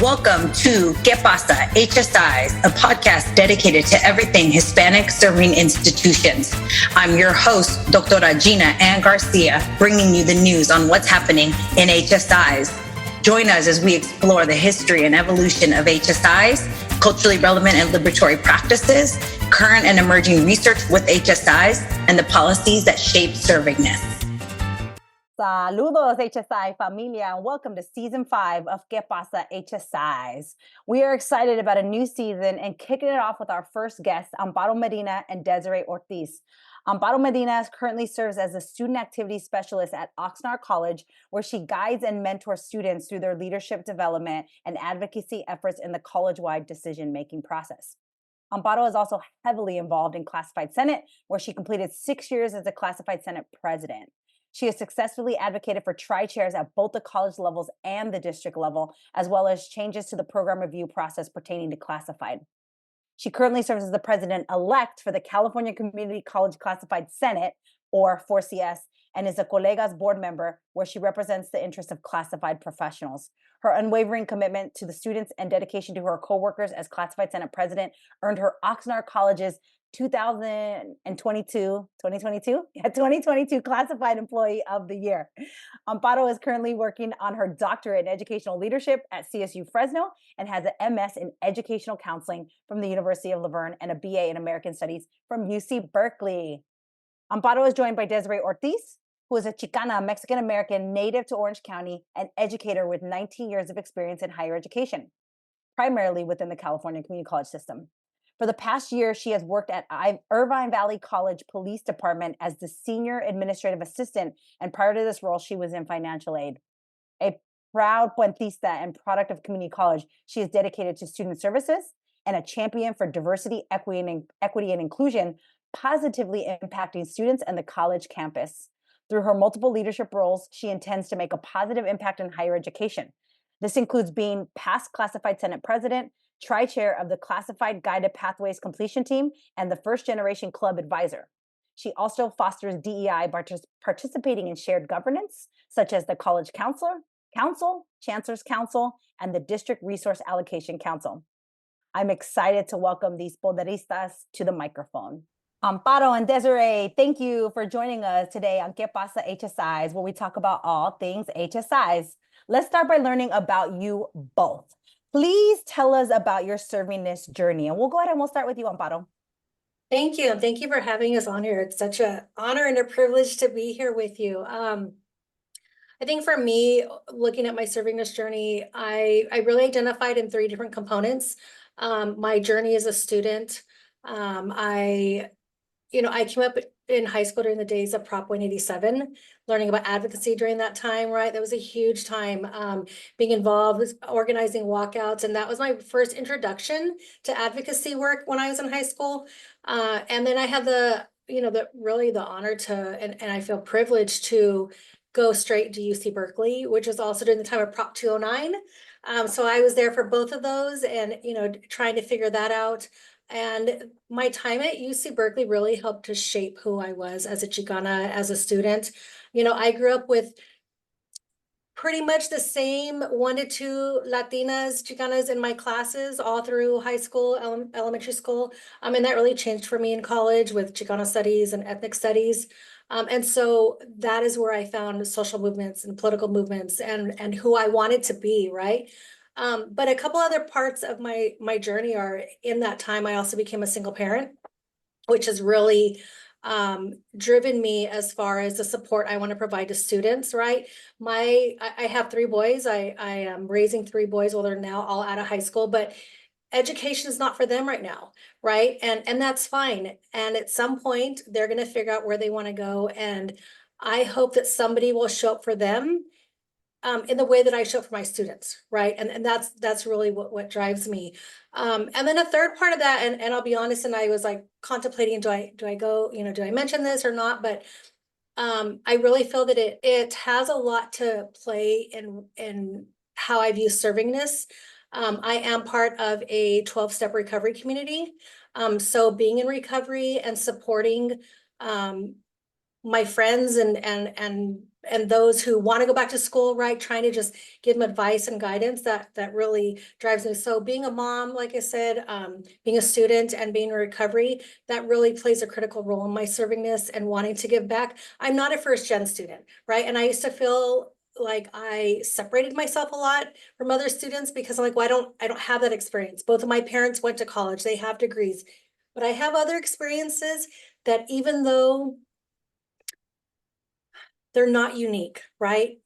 Welcome to Pasa, HSIs, a podcast dedicated to everything Hispanic serving institutions. I'm your host, Dr. Gina Ann Garcia, bringing you the news on what's happening in HSIs. Join us as we explore the history and evolution of HSIs, culturally relevant and liberatory practices, current and emerging research with HSIs, and the policies that shape servingness. Saludos, HSI familia, and welcome to Season 5 of Que Pasa HSIs. We are excited about a new season and kicking it off with our first guests, Amparo Medina and Desiree Ortiz. Amparo Medina currently serves as a student activity specialist at Oxnard College, where she guides and mentors students through their leadership development and advocacy efforts in the college-wide decision-making process. Amparo is also heavily involved in Classified Senate, where she completed 6 years as a Classified Senate president. She has successfully advocated for tri-chairs at both the college levels and the district level, as well as changes to the program review process pertaining to classified. She currently serves as the president-elect for the California Community College Classified Senate, or 4CS, and is a Colegas board member where she represents the interests of classified professionals. Her unwavering commitment to the students and dedication to her coworkers as Classified Senate president earned her Oxnard College's 2022 Classified Employee of the Year. Amparo is currently working on her doctorate in educational leadership at CSU Fresno and has an MS in educational counseling from the University of Laverne and a BA in American Studies from UC Berkeley. Amparo is joined by Desiree Ortiz, who is a Chicana, Mexican-American native to Orange County and educator with 19 years of experience in higher education, primarily within the California community college system. For the past year, she has worked at Irvine Valley College Police Department as the senior administrative assistant, and prior to this role, she was in financial aid. A proud puentista and product of community college, she is dedicated to student services and a champion for diversity, equity, and inclusion, positively impacting students and the college campus. Through her multiple leadership roles, she intends to make a positive impact in higher education. This includes being past Classified Senate president, tri-chair of the Classified Guided Pathways Completion Team, and the First Generation Club Advisor. She also fosters DEI by participating in shared governance, such as the College Council, Chancellor's Council, and the District Resource Allocation Council. I'm excited to welcome these poderistas to the microphone. Amparo and Desiree, thank you for joining us today on Que Pasa HSIs, where we talk about all things HSIs. Let's start by learning about you both. Please tell us about your servingness journey. And we'll go ahead and we'll start with you, Amparo. Thank you. And thank you for having us on here. It's such an honor and a privilege to be here with you. I think for me, looking at my servingness journey, I really identified in 3 different components. My journey as a student, I came up in high school during the days of Prop 187, learning about advocacy during that time, right? That was a huge time, being involved with organizing walkouts. And that was my first introduction to advocacy work when I was in high school. And then I had the honor to, and I feel privileged to go straight to UC Berkeley, which was also during the time of Prop 209. So I was there for both of those and, trying to figure that out. And my time at UC Berkeley really helped to shape who I was as a Chicana, as a student. I grew up with pretty much the same 1 to 2 Latinas, Chicanas in my classes all through high school, elementary school. And that really changed for me in college with Chicana studies and ethnic studies. And so that is where I found social movements and political movements and who I wanted to be, right? But a couple other parts of my journey are in that time, I also became a single parent, which has really driven me as far as the support I want to provide to students, right? I have 3 boys. I am raising 3 boys while they're now all out of high school, but education is not for them right now, right? And that's fine. And at some point, they're going to figure out where they want to go. And I hope that somebody will show up for them in the way that I show up for my students, right? And that's really what drives me. And then a third part of that, and I'll be honest, and I was like contemplating, do I go, do I mention this or not? But I really feel that it has a lot to play in how I view servingness. I am part of a 12-step recovery community. So being in recovery and supporting my friends and and those who want to go back to school, right? Trying to just give them advice and guidance that really drives me. So being a mom, like I said, being a student and being in recovery, that really plays a critical role in my servingness and wanting to give back. I'm not a first gen student, right? And I used to feel like I separated myself a lot from other students because I'm like, well, I don't have that experience. Both of my parents went to college, they have degrees, but I have other experiences that even though they're not unique, right?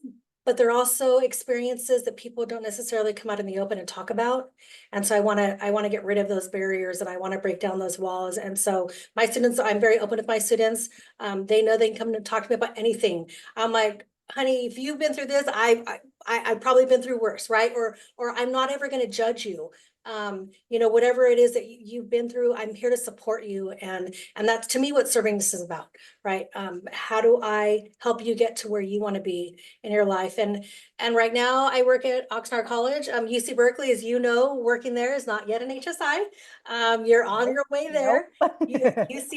But they're also experiences that people don't necessarily come out in the open and talk about. And so I want to get rid of those barriers, and I want to break down those walls. And so my students, I'm very open with my students. They know they can come and talk to me about anything. I'm like, honey, if you've been through this, I've probably been through worse, right? Or I'm not ever going to judge you. You know, whatever it is that you've been through, I'm here to support you. And that's, to me, what serving this is about, right? How do I help you get to where you want to be in your life? And right now I work at Oxnard College. UC Berkeley, as you know, working there is not yet an HSI. You're on your way there. UC,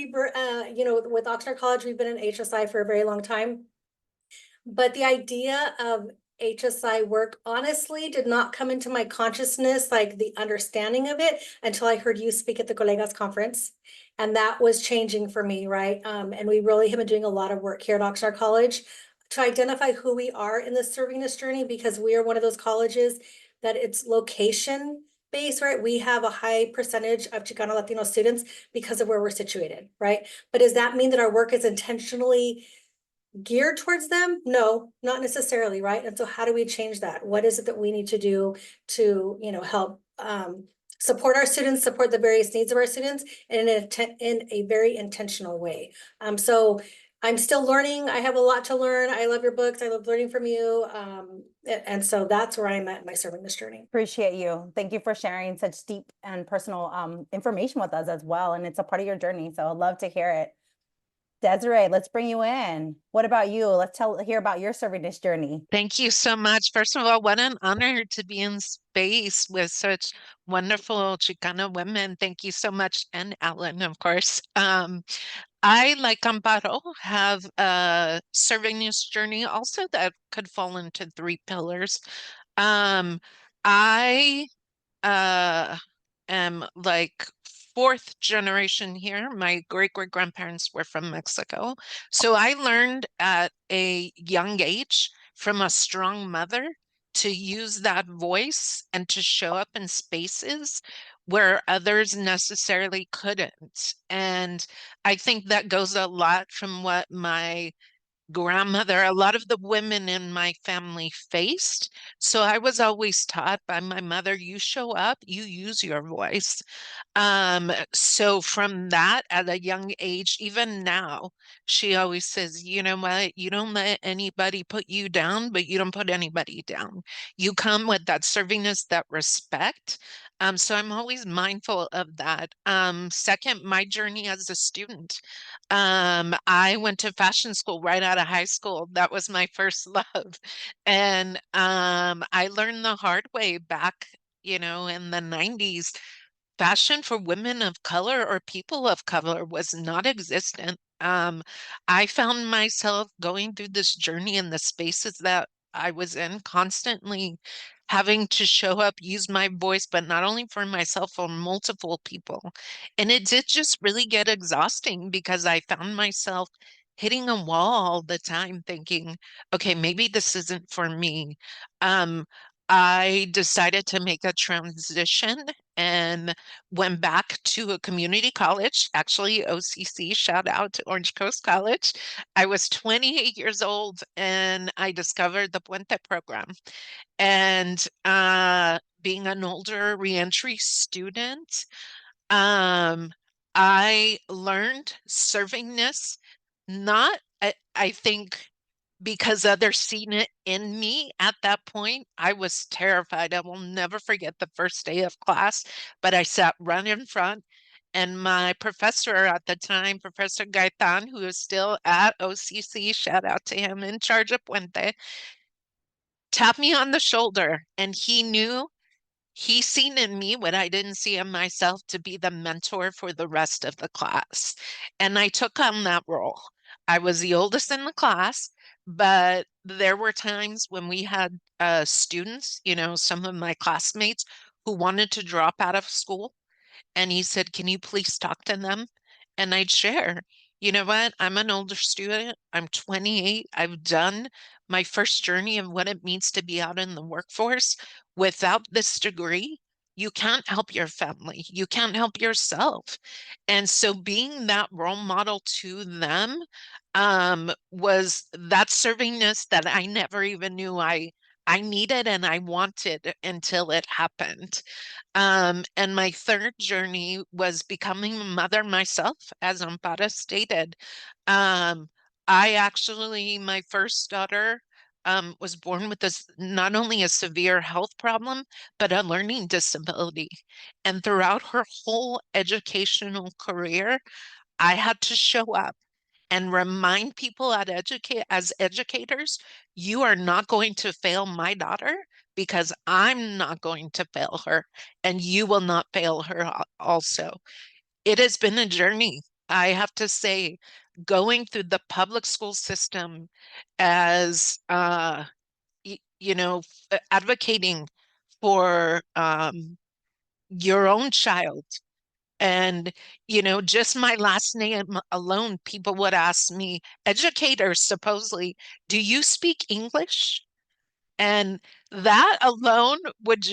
you know, with Oxnard College, we've been an HSI for a very long time. But the idea of HSI work honestly did not come into my consciousness, like the understanding of it, until I heard you speak at the Colegas conference. And that was changing for me, right? And we really have been doing a lot of work here at Oxnard College to identify who we are in the servingness journey, because we are one of those colleges that it's location based, right? We have a high percentage of Chicano-Latino students because of where we're situated, right? But does that mean that our work is intentionally geared towards them? No, not necessarily, right? And so how do we change that? What is it that we need to do to, you know, help support our students, support the various needs of our students in a very intentional way? So I'm still learning. I have a lot to learn. I love your books. I love learning from you. And so that's where I'm at in my serving this journey. Appreciate you. Thank you for sharing such deep and personal information with us as well. And it's a part of your journey. So I'd love to hear it. Desiree, let's bring you in. What about you? Let's hear about your servingness journey. Thank you so much. First of all, what an honor to be in space with such wonderful Chicana women. Thank you so much. And Alan, of course. I, like Amparo, have a servingness journey also that could fall into three pillars. I am like fourth generation here. My great-great-grandparents were from Mexico. So I learned at a young age from a strong mother to use that voice and to show up in spaces where others necessarily couldn't. And I think that goes a lot from what my grandmother, a lot of the women in my family faced. So I was always taught by my mother, you show up, you use your voice. So from that at a young age, even now, she always says, you know what, you don't let anybody put you down, but you don't put anybody down. You come with that servingness, that respect. So I'm always mindful of that. Second, my journey as a student. I went to fashion school right out of high school. That was my first love. And I learned the hard way back, you know, in the 90s. Fashion for women of color or people of color was not existent. I found myself going through this journey in the spaces that I was in, constantly having to show up, use my voice, but not only for myself, for multiple people. And it did just really get exhausting because I found myself hitting a wall all the time thinking, okay, maybe this isn't for me. I decided to make a transition and went back to a community college, actually OCC, shout out to Orange Coast College. I was 28 years old and I discovered the Puente program. And being an older reentry student, I learned servingness, not, I think, because others seen it in me at that point. I was terrified. I will never forget the first day of class, but I sat right in front. And my professor at the time, Professor Gaitan, who is still at OCC, shout out to him, in charge of Puente, tapped me on the shoulder. And he seen in me what I didn't see in myself, to be the mentor for the rest of the class. And I took on that role. I was the oldest in the class, but there were times when we had students, some of my classmates who wanted to drop out of school. And he said, "Can you please talk to them?" And I'd share, you know what? I'm an older student. I'm 28. I've done my first journey of what it means to be out in the workforce. Without this degree, you can't help your family. You can't help yourself. And so being that role model to them was that servingness that I never even knew I needed and I wanted until it happened. And my third journey was becoming a mother myself, as Amparo stated. Um, my first daughter was born with this not only a severe health problem, but a learning disability. And throughout her whole educational career, I had to show up and remind people as educators, you are not going to fail my daughter because I'm not going to fail her, and you will not fail her also. It has been a journey. I have to say, going through the public school system as advocating for your own child. And, just my last name alone, people would ask me, educators supposedly, "Do you speak English?" And that alone would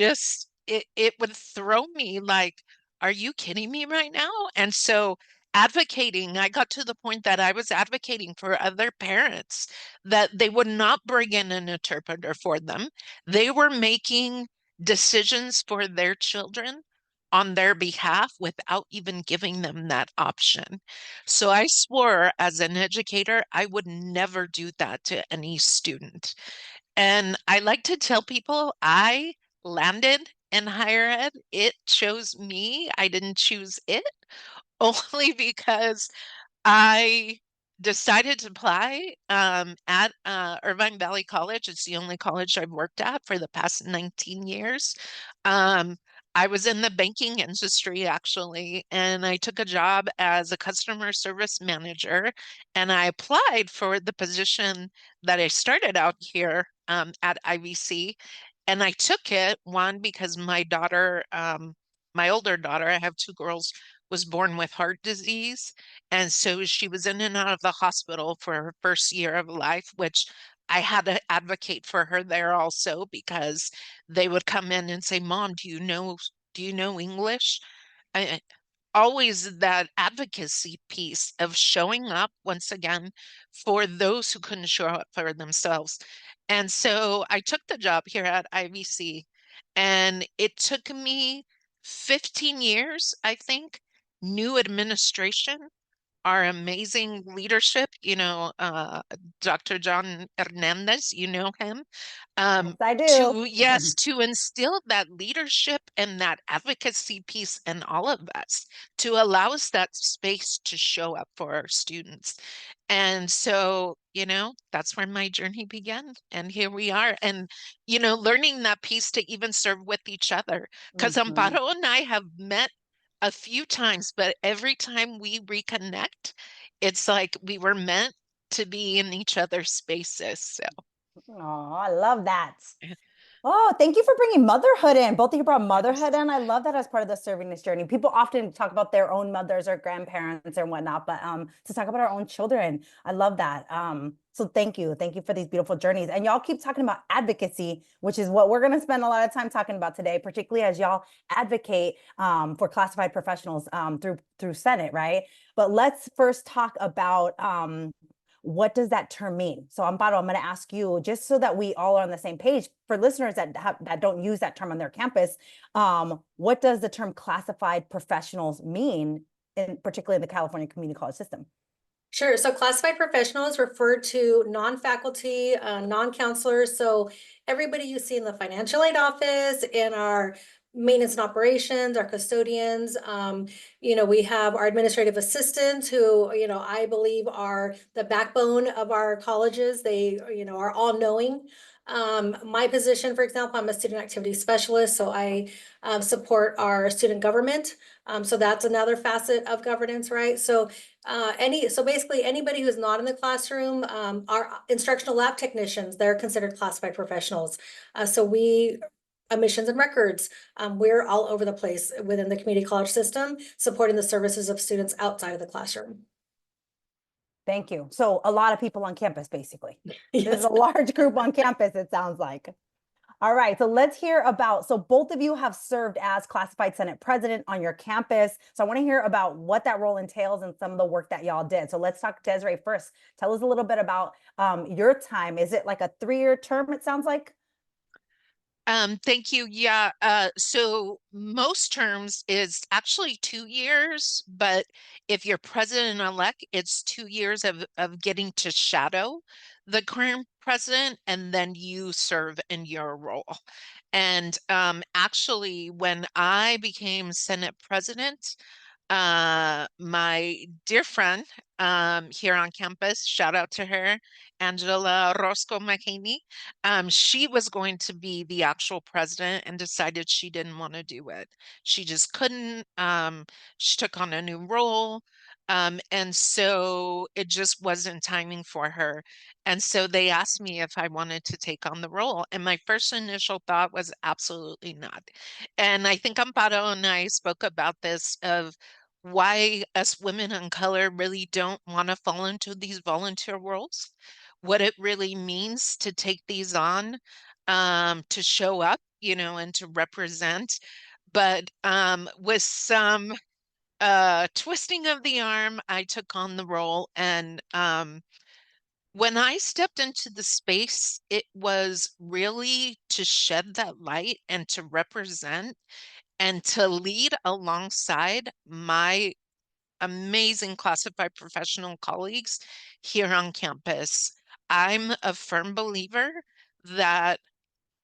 it would throw me like, are you kidding me right now? And so advocating, I got to the point that I was advocating for other parents that they would not bring in an interpreter for them. They were making decisions for their children on their behalf without even giving them that option. So I swore as an educator, I would never do that to any student. And I like to tell people I landed in higher ed. It chose me. I didn't choose it only because I decided to apply at Irvine Valley College. It's the only college I've worked at for the past 19 years. Um, I was in the banking industry actually, and I took a job as a customer service manager, and I applied for the position that I started out here at IVC. And I took it, one, because my older daughter, I have two girls, was born with heart disease. And so she was in and out of the hospital for her first year of life, which I had to advocate for her there also because they would come in and say, "Mom, do you know English?" I, always that advocacy piece of showing up once again for those who couldn't show up for themselves. And so I took the job here at IVC, and it took me 15 years, I think, new administration, our amazing leadership, Dr. John Hernandez, you know him, Yes, I do. yes, to instill that leadership and that advocacy piece in all of us, to allow us that space to show up for our students. And so, that's where my journey began. And here we are. And, learning that piece to even serve with each other. Because Mhm. Amparo and I have met a few times, but every time we reconnect, it's like we were meant to be in each other's spaces. So, Oh, I love that. Oh, thank you for bringing motherhood in. Both of you brought motherhood yes. in. I love that as part of the serving this journey. People often talk about their own mothers or grandparents or whatnot, but to talk about our own children, I love that. So thank you for these beautiful journeys. And y'all keep talking about advocacy, which is what we're going to spend a lot of time talking about today, particularly as y'all advocate for classified professionals through Senate, right? But let's first talk about what does that term mean? So Amparo, I'm going to ask you, just so that we all are on the same page, for listeners that don't use that term on their campus, what does the term classified professionals mean, particularly in the California community college system? Sure. So classified professionals refer to non-faculty, non-counselors. So everybody you see in the financial aid office, in our maintenance and operations, our custodians, we have our administrative assistants who, I believe are the backbone of our colleges. They, are all knowing. My position, for example, I'm a student activity specialist, so I support our student government. So that's another facet of governance, right? So basically anybody who's not in the classroom, our instructional lab technicians, they're considered classified professionals. Admissions and records, we're all over the place within the community college system, supporting the services of students outside of the classroom. Thank you. So a lot of people on campus, basically. Yes. There's a large group on campus, it sounds like. All right, so let's hear about, so both of you have served as classified Senate president on your campus. So I want to hear about what that role entails and some of the work that y'all did. So let's talk Desiree first. Tell us a little bit about your time. Is it like a 3-year term, it sounds like? Thank you. Yeah. So most terms is actually 2 years, but if you're president-elect, it's 2 years of getting to shadow the current president, and then you serve in your role. And actually, when I became Senate president, my dear friend here on campus, shout out to her, Angela Roscoe McHaney. She was going to be the actual president and decided she didn't want to do it. She just couldn't. She took on a new role. And so it just wasn't timing for her. And so they asked me if I wanted to take on the role. And my first initial thought was absolutely not. And I think Amparo and I spoke about this of why us women of color really don't want to fall into these volunteer roles, what it really means to take these on, to show up, and to represent. But with some twisting of the arm, I took on the role. And when I stepped into the space, it was really to shed that light and to represent and to lead alongside my amazing classified professional colleagues here on campus. I'm a firm believer that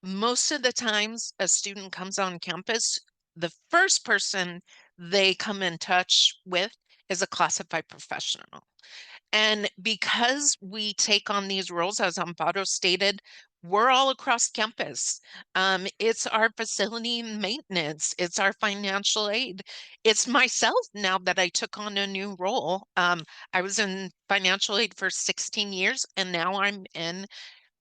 most of the times a student comes on campus, the first person they come in touch with is a classified professional. And because we take on these roles, as Amparo stated, we're all across campus. It's our facility maintenance. It's our financial aid. It's myself now that I took on a new role. I was in financial aid for 16 years, and now I'm in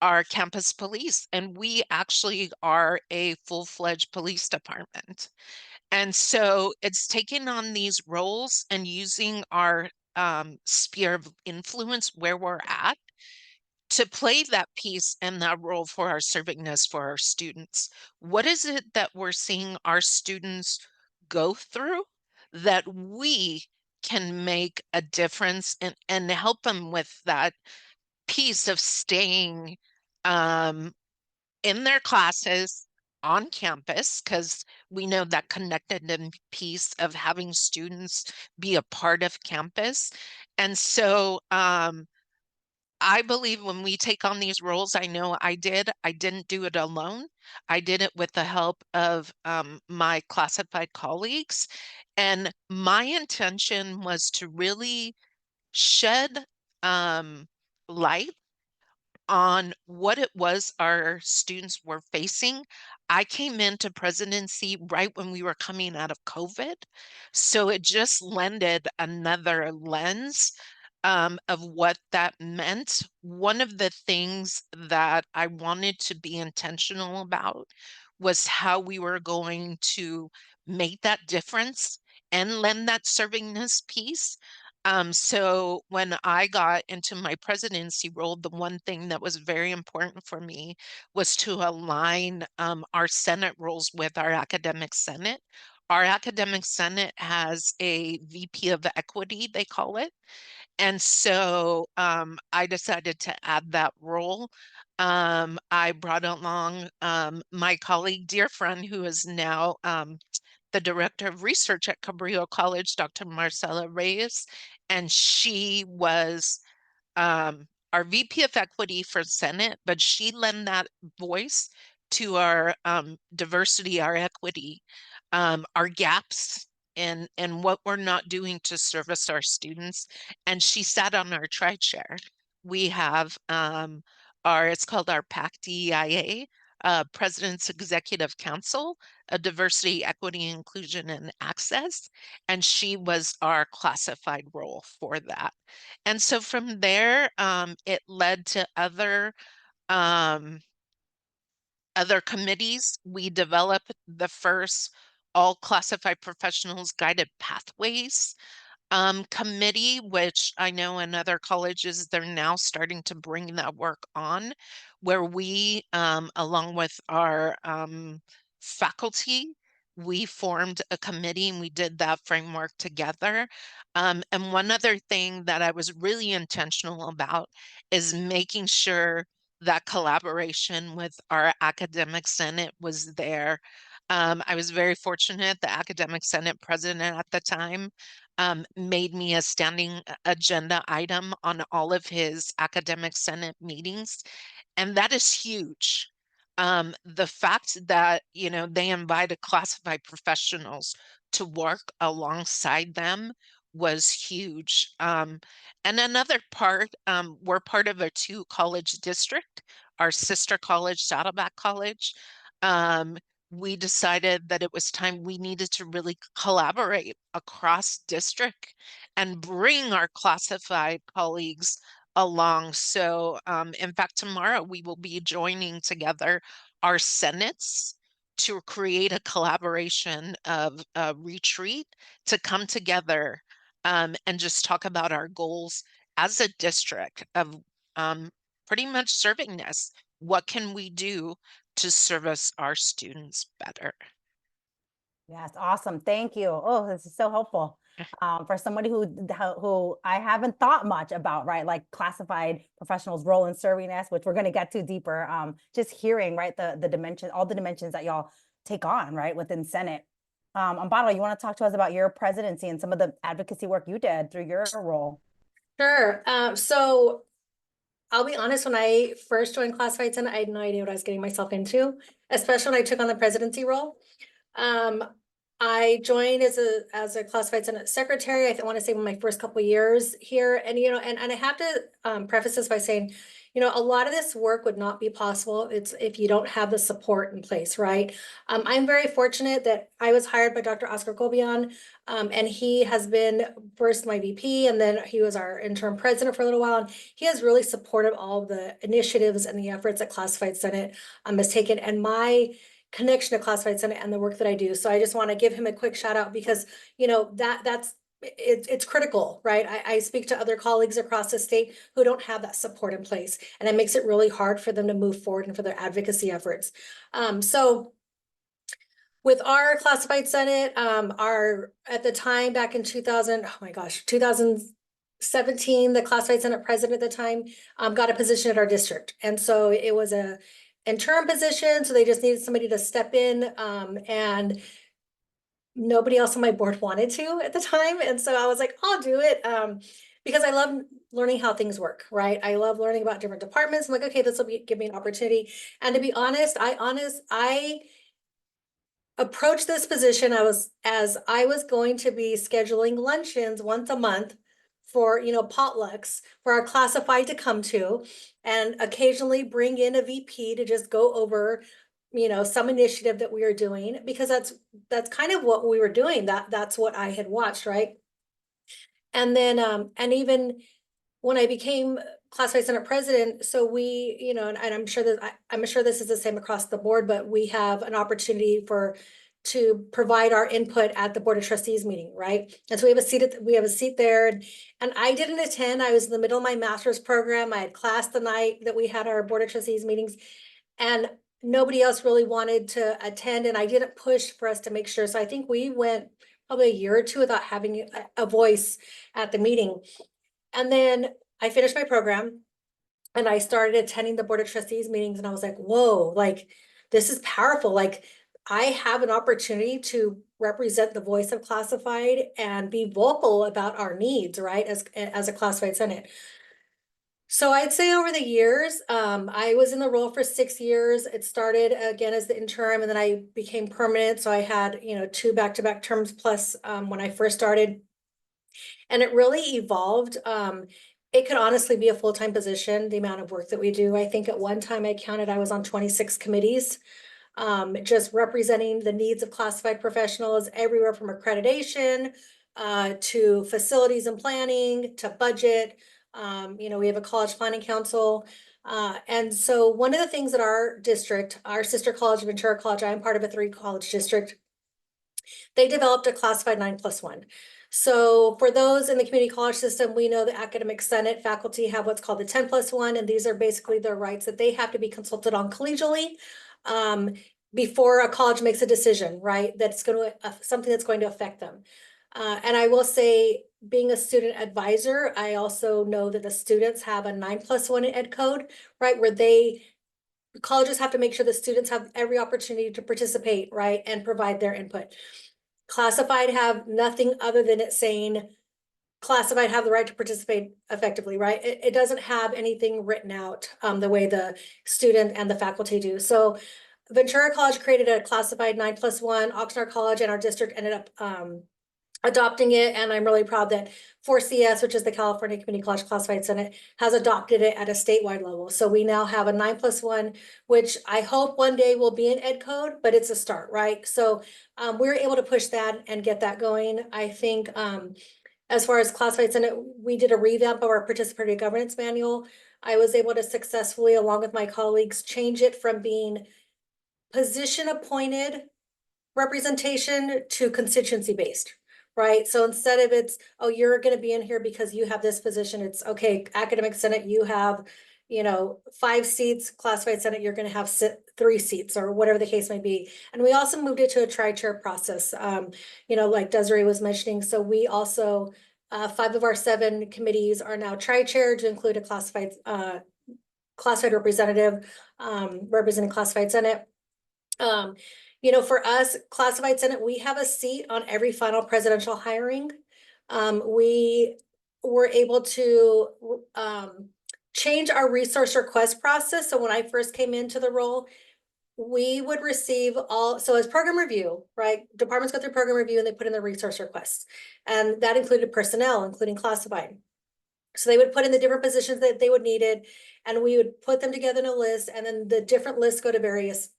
our campus police, and we actually are a full-fledged police department. And so it's taking on these roles and using our sphere of influence where we're at to play that piece and that role for our servingness for our students. What is it that we're seeing our students go through that we can make a difference and help them with that piece of staying um, in their classes on campus, because we know that connected piece of having students be a part of campus. And so I believe when we take on these roles, I know I didn't do it alone. I did it with the help of my classified colleagues. And my intention was to really shed light on what it was our students were facing. I came into presidency right when we were coming out of COVID. So it just lended another lens of what that meant. One of the things that I wanted to be intentional about was how we were going to make that difference and lend that servingness piece. So when I got into my presidency role, the one thing that was very important for me was to align our Senate roles with our academic Senate. Our academic Senate has a VP of equity, they call it. And so I decided to add that role. I brought along my colleague, dear friend, who is now the director of research at Cabrillo College, Dr. Marcela Reyes, and she was our VP of equity for Senate, but she lent that voice to our diversity, our equity, our gaps, and what we're not doing to service our students. And she sat on our tri-chair. We have it's called our PAC-DEIA, President's Executive Council, a Diversity, Equity, Inclusion, and Access. And she was our classified role for that. And so from there, it led to um, other committees. We developed the first all classified professionals guided pathways committee, which I know in other colleges, they're now starting to bring that work on, where we, along with our faculty, we formed a committee and we did that framework together. And one other thing that I was really intentional about is making sure that collaboration with our academic senate was there. I was very fortunate. The academic senate president at the time made me a standing agenda item on all of his academic senate meetings. And that is huge. The fact that, they invited classified professionals to work alongside them was huge. And another part, we're part of a 2-college district, our sister college, Saddleback College. We decided that it was time we needed to really collaborate across district and bring our classified colleagues along. So in fact, tomorrow we will be joining together our senates to create a collaboration of a retreat to come together and just talk about our goals as a district of pretty much servingness. What can we do to service our students better? Yes, awesome. Thank you. Oh, this is so helpful. For somebody who I haven't thought much about, right? Like classified professionals' role in servingness, which we're going to get to deeper. Just hearing, right, the dimension, all the dimensions that y'all take on, right, within Senate. Amparo, you want to talk to us about your presidency and some of the advocacy work you did through your role? Sure. So I'll be honest, when I first joined Classified Senate, I had no idea what I was getting myself into, especially when I took on the presidency role. I joined as a classified senate secretary. I want to say in my first couple of years here, and and I have to preface this by saying, a lot of this work would not be possible if you don't have the support in place, right? I'm very fortunate that I was hired by Dr. Oscar Cobian, and he has been first my VP, and then he was our interim president for a little while, and he has really supported all of the initiatives and the efforts that Classified Senate has taken, and my connection to Classified Senate and the work that I do. So I just want to give him a quick shout out because, it's critical, right? I speak to other colleagues across the state who don't have that support in place, and it makes it really hard for them to move forward and for their advocacy efforts. So with our Classified Senate, at the time back in 2017, the Classified Senate president at the time got a position at our district. And so it was a interim position, so they just needed somebody to step in, and nobody else on my board wanted to at the time. And so I was like, I'll do it, because I love learning how things work, right? I love learning about different departments. I'm like, okay, this will give me an opportunity. And to be honest, I approached this position as I was going to be scheduling luncheons once a month for potlucks for our classified to come to, and occasionally bring in a VP to just go over some initiative that we are doing, because that's kind of what we were doing. That's what I had watched, right? And then and even when I became Classified Senate president, so we, and I'm sure this is the same across the board, but we have an opportunity to provide our input at the Board of Trustees meeting, right? And so we have a seat there, and I didn't attend. I was in the middle of my master's program. I had class the night that we had our Board of Trustees meetings, and nobody else really wanted to attend, and I didn't push for us to make sure. So I think we went probably a year or two without having a voice at the meeting. And then I finished my program and I started attending the Board of Trustees meetings, and I was like, whoa, like this is powerful. Like I have an opportunity to represent the voice of classified and be vocal about our needs, right? As a Classified Senate. So I'd say over the years, I was in the role for 6 years. It started again as the interim, and then I became permanent. So I had, 2 back-to-back terms plus when I first started. And it really evolved it could honestly be a full-time position, the amount of work that we do. I think at one time I counted, I was on 26 committees, just representing the needs of classified professionals everywhere from accreditation to facilities and planning to budget. We have a college planning council. And so one of the things that our district, our sister college, Ventura College, I'm part of a 3-college district, they developed a classified 9+1. So for those in the community college system, we know the academic senate faculty have what's called the 10+1, and these are basically their rights that they have to be consulted on collegially before a college makes a decision, right? That's going to something that's going to affect them. And I will say, being a student advisor, I also know that the students have a 9+1 ed code, right? Where colleges have to make sure the students have every opportunity to participate, right? And provide their input. Classified have nothing other than it saying classified have the right to participate effectively, right? It doesn't have anything written out the way the student and the faculty do. So Ventura College created a classified 9+1, Oxnard College and our district ended up adopting it, and I'm really proud that 4CS, which is the California Community College Classified Senate, has adopted it at a statewide level. So we now have a 9+1, which I hope one day will be an ed code, but it's a start, right? So we were able to push that and get that going. I think as far as Classified Senate, we did a revamp of our participatory governance manual. I was able to successfully, along with my colleagues, change it from being position appointed representation to constituency based. Right. So instead of it's, oh, you're going to be in here because you have this position, it's okay, academic senate, you have, 5 seats, classified senate, you're going to have 3 seats or whatever the case may be. And we also moved it to a tri-chair process, like Desiree was mentioning. So we also, 5 of our 7 committees are now tri-chair to include a classified representative representing classified senate. For us, classified senate, we have a seat on every final presidential hiring. We were able to change our resource request process. So when I first came into the role, we would receive so as program review, right? Departments go through program review and they put in their resource requests. And that included personnel, including classified. So they would put in the different positions that they would needed, and we would put them together in a list, and then the different lists go to various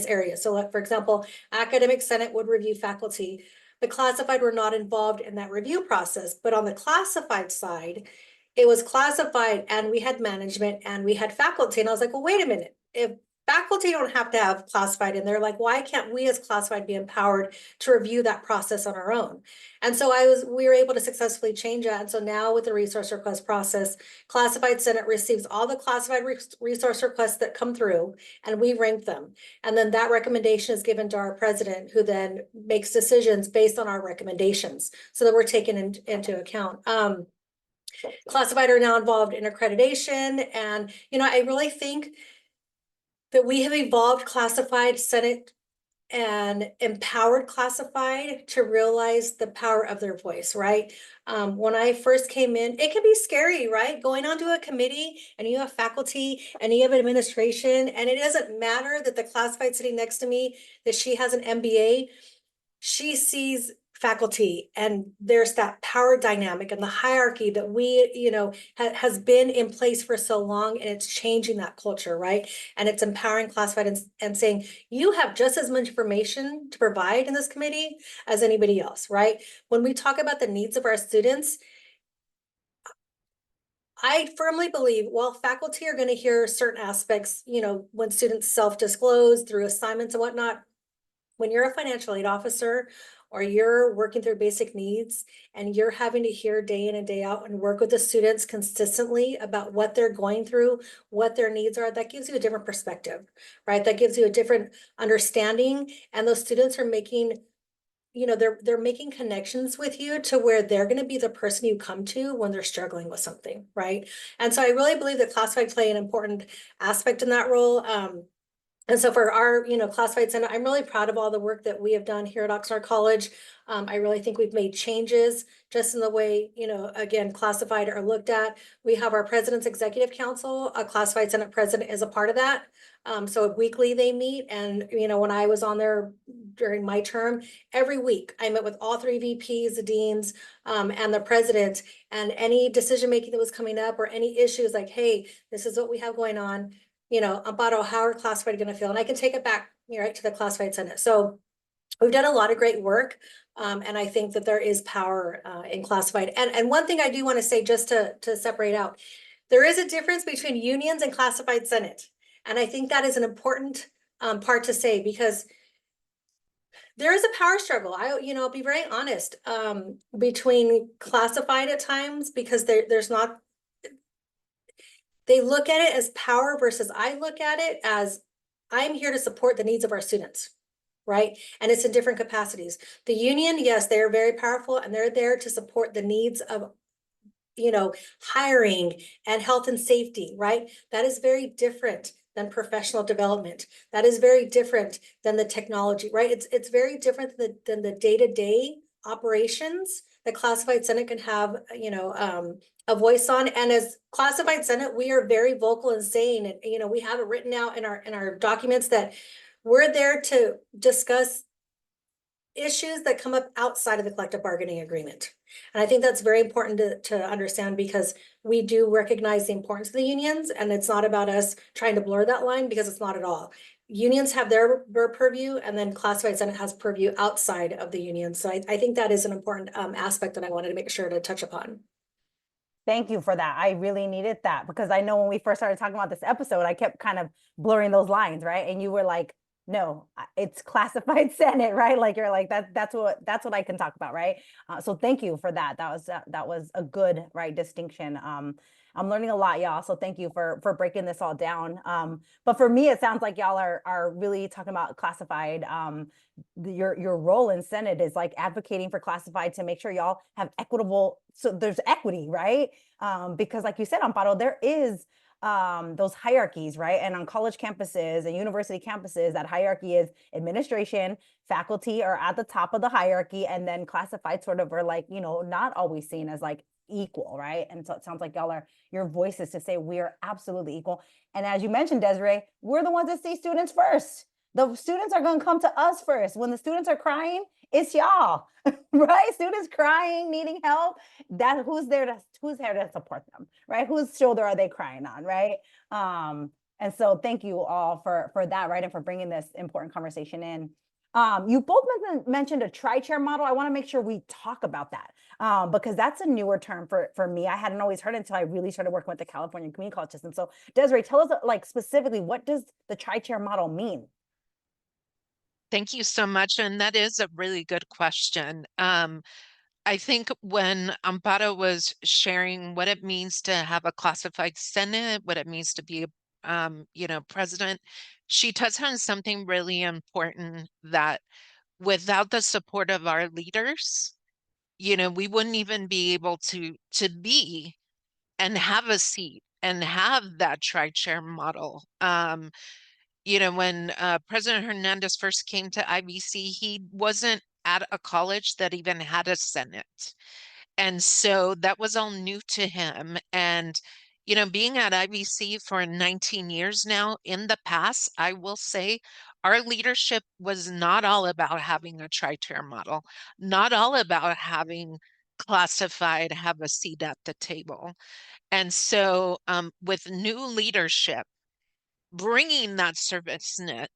areas. So like, for example, academic senate would review faculty. The classified were not involved in that review process, but on the classified side, it was classified and we had management and we had faculty. And I was like, well, wait a minute. If faculty don't have to have classified in there, like, why can't we as classified be empowered to review that process on our own? And so we were able to successfully change that. And so now with the resource request process, classified senate receives all the classified resource requests that come through, and we rank them. And then that recommendation is given to our president, who then makes decisions based on our recommendations so that we're taken into account. Classified are now involved in accreditation. And, I really think that we have evolved classified senate and empowered classified to realize the power of their voice, right? When I first came in, it can be scary, right? Going onto a committee and you have faculty and you have administration, and it doesn't matter that the classified sitting next to me, that she has an MBA, she sees faculty, and there's that power dynamic and the hierarchy that we, has been in place for so long, and it's changing that culture, right? And it's empowering classified and saying, you have just as much information to provide in this committee as anybody else, right? When we talk about the needs of our students, I firmly believe, while faculty are going to hear certain aspects, when students self-disclose through assignments and whatnot, when you're a financial aid officer or you're working through basic needs and you're having to hear day in and day out and work with the students consistently about what they're going through, what their needs are, that gives you a different perspective, right? That gives you a different understanding. And those students are making, they're making connections with you to where they're going to be the person you come to when they're struggling with something, right? And so I really believe that classified play an important aspect in that role. And so for our, classified senate, I'm really proud of all the work that we have done here at Oxnard College. I really think we've made changes just in the way, again, classified are looked at. We have our President's Executive Council, a classified senate president is a part of that. So weekly they meet, and when I was on there during my term, every week I met with all three VPs, the deans, and the president, and any decision making that was coming up or any issues like, hey, this is what we have going on. Amparo, how are classified going to feel? And I can take it back, right, to the classified senate. So we've done a lot of great work. And I think that there is power in classified. And one thing I do want to say, just to separate out, there is a difference between unions and classified senate. And I think that is an important part to say, because there is a power struggle. I'll be very honest, between classified at times, because there's not, they look at it as power versus I look at it as I'm here to support the needs of our students, right? And it's in different capacities. The union, yes, they're very powerful, and they're there to support the needs of, hiring and health and safety, right? That is very different than professional development. That is very different than the technology, right? It's very different than the day-to-day operations that classified senate can have, a voice on. And as classified senate, we are very vocal in saying it. We have it written out in our documents that we're there to discuss issues that come up outside of the collective bargaining agreement. And I think that's very important to understand, because we do recognize the importance of the unions, and it's not about us trying to blur that line, because it's not at all. Unions have their purview, and then classified senate has purview outside of the union. So I think that is an important aspect that I wanted to make sure to touch upon. Thank you for that. I really needed that, because I know when we first started talking about this episode, I kept kind of blurring those lines, right? And you were like, no, it's classified senate, right? Like you're like, that's what I can talk about, right? So thank you for that. That was a good, right, distinction. I'm learning a lot, y'all. So thank you for breaking this all down. But for me, it sounds like y'all are really talking about classified. Your role in Senate is like advocating for classified to make sure y'all have equitable, so there's equity, right? Because like you said, Amparo, there is those hierarchies, right? And on college campuses and university campuses, that hierarchy is administration, faculty are at the top of the hierarchy, and then classified sort of are like, not always seen as like equal, right? And so it sounds like y'all are your voices to say we are absolutely equal. And as you mentioned, Desiree, we're the ones that see students first. The students are going to come to us first. When the students are crying, it's y'all, right? Students crying, needing help. Who's there to support them, right? Whose shoulder are they crying on, right? And so thank you all for that, right? And for bringing this important conversation in. You both mentioned a tri-chair model. I want to make sure we talk about that, because that's a newer term for me. I hadn't always heard it until I really started working with the California community college system. So Desiree, tell us like specifically, what does the tri-chair model mean? Thank you so much. And that is a really good question. I think when Amparo was sharing what it means to have a classified senate, what it means to be a president, she touched on something really important, that without the support of our leaders, we wouldn't even be able to be and have a seat and have that tri-chair model. When President Hernandez first came to IBC, he wasn't at a college that even had a Senate. And so that was all new to him. And, being at IBC for 19 years now, in the past, I will say our leadership was not all about having a tri-tier model, not all about having classified have a seat at the table. And so with new leadership, bringing that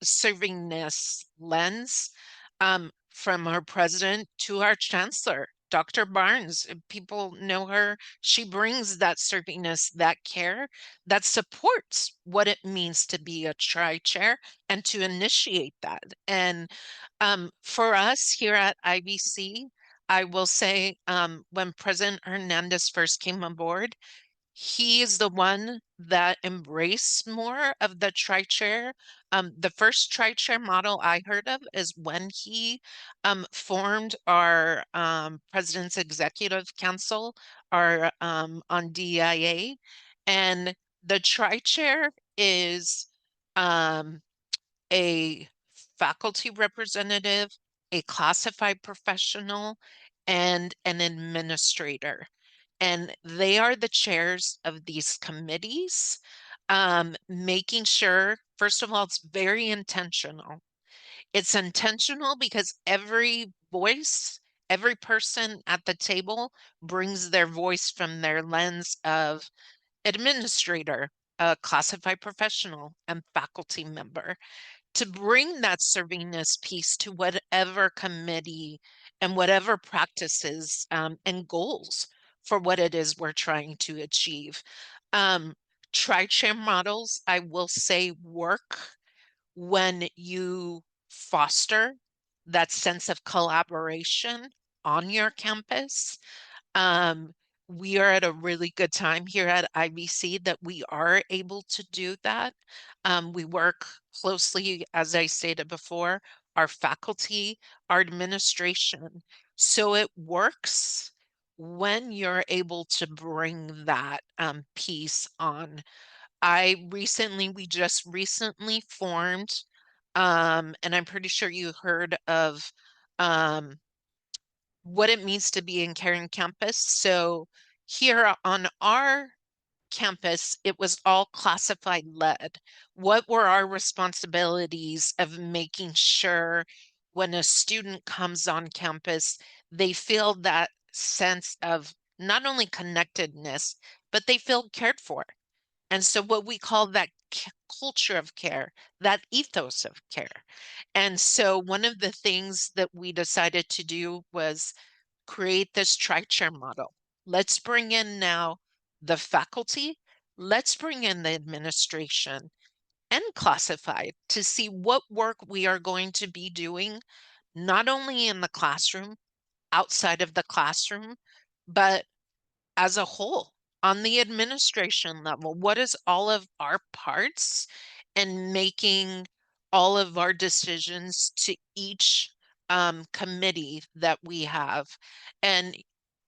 servingness lens from our president to our chancellor, Dr. Barnes. People know her. She brings that servingness, that care, that supports what it means to be a tri-chair and to initiate that. And for us here at IBC, I will say when President Hernandez first came aboard, he is the one that embraced more of the tri-chair. The first tri-chair model I heard of is when he formed our President's Executive Council, our on DIA. And the tri-chair is a faculty representative, a classified professional, and an administrator. And they are the chairs of these committees, making sure, first of all, it's very intentional. It's intentional because every voice, every person at the table brings their voice from their lens of administrator, a classified professional, and faculty member to bring that servingness piece to whatever committee and whatever practices and goals for what it is we're trying to achieve. Tri-chair models, I will say, work when you foster that sense of collaboration on your campus. Um, we are at a really good time here at IBC that we are able to do that. We work closely, as I stated before, our faculty, our administration. So it works when you're able to bring that piece on. We just recently formed, and I'm pretty sure you heard of um, what it means to be in Caring Campus. So here on our campus, it was all classified led. What were our responsibilities of making sure when a student comes on campus, they feel that sense of not only connectedness, but they feel cared for. And so what we call that culture of care, that ethos of care. And so one of the things that we decided to do was create this tri-chair model. Let's bring in now the faculty, let's bring in the administration and classified to see what work we are going to be doing, not only in the classroom, outside of the classroom, but as a whole on the administration level. What is all of our parts in making all of our decisions to each committee that we have? And,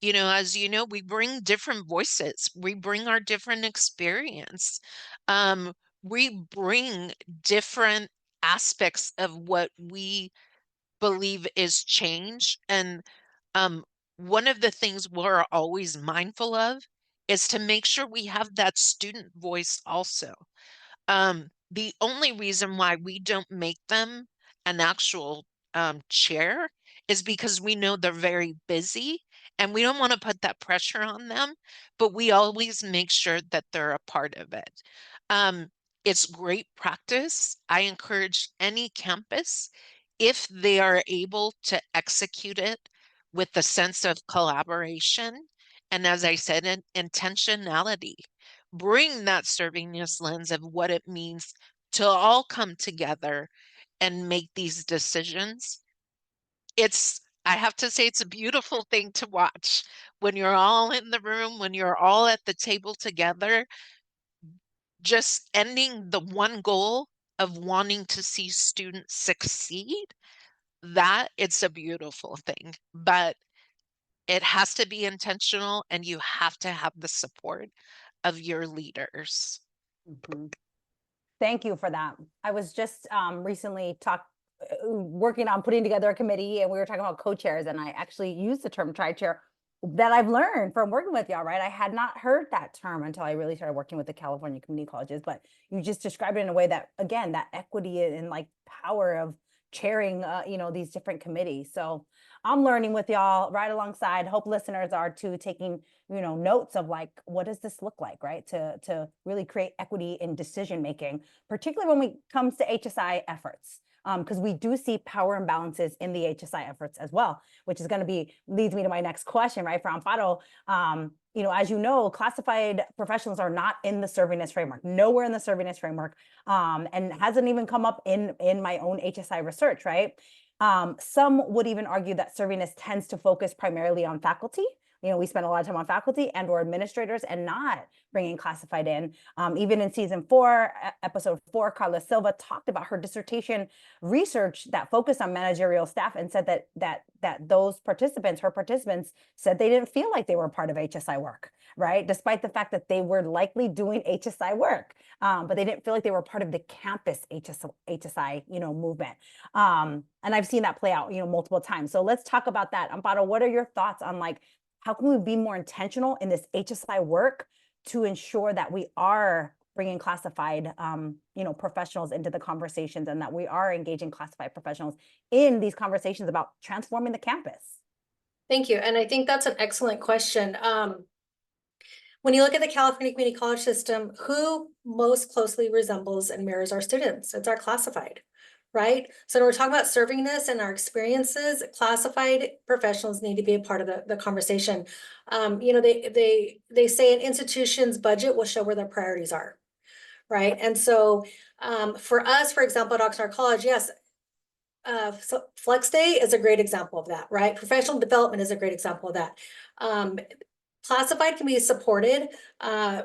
as you know, we bring different voices, we bring our different experience, um, we bring different aspects of what we believe is change. And one of the things we're always mindful of is to make sure we have that student voice also. The only reason why we don't make them an actual chair is because we know they're very busy and we don't want to put that pressure on them, but we always make sure that they're a part of it. Um, it's great practice. I encourage any campus, if they are able to execute it with the sense of collaboration, and as I said, intentionality, bring that servingness lens of what it means to all come together and make these decisions. I have to say, it's a beautiful thing to watch when you're all in the room, when you're all at the table together, just ending the one goal of wanting to see students succeed. That it's a beautiful thing, but it has to be intentional and you have to have the support of your leaders. Mhm. Thank you for that. I was just recently working on putting together a committee, and we were talking about co-chairs, and I actually used the term tri-chair that I've learned from working with y'all, right? I had not heard that term until I really started working with the California community colleges, but you just described it in a way that, again, that equity and like power of chairing, these different committees. So I'm learning with y'all right alongside. Hope listeners are too, taking notes of like, what does this look like, right? To really create equity in decision making, particularly when it comes to HSI efforts. Because we do see power imbalances in the HSI efforts as well, which is going to leads me to my next question, right? For Amparo, as you know, classified professionals are not in the servingness framework, nowhere in the servingness framework, and hasn't even come up in my own HSI research, right? Some would even argue that servingness tends to focus primarily on faculty, we spend a lot of time on faculty and or administrators and not bringing classified in. Even in season 4, episode 4, Carla Silva talked about her dissertation research that focused on managerial staff and said that those participants, her participants, said they didn't feel like they were part of HSI work, right? Despite the fact that they were likely doing HSI work, but they didn't feel like they were part of the campus HSI, movement. And I've seen that play out, multiple times. So let's talk about that. Amparo, what are your thoughts on how can we be more intentional in this HSI work to ensure that we are bringing classified, professionals into the conversations, and that we are engaging classified professionals in these conversations about transforming the campus? Thank you. And I think that's an excellent question. When you look at the California Community College system, who most closely resembles and mirrors our students? It's our classified, right? So when we're talking about servingness and our experiences, classified professionals need to be a part of the conversation. They say an institution's budget will show where their priorities are, right? And so for us, for example, at Oxnard College, yes, so Flex Day is a great example of that, right? Professional development is a great example of that. Classified can be supported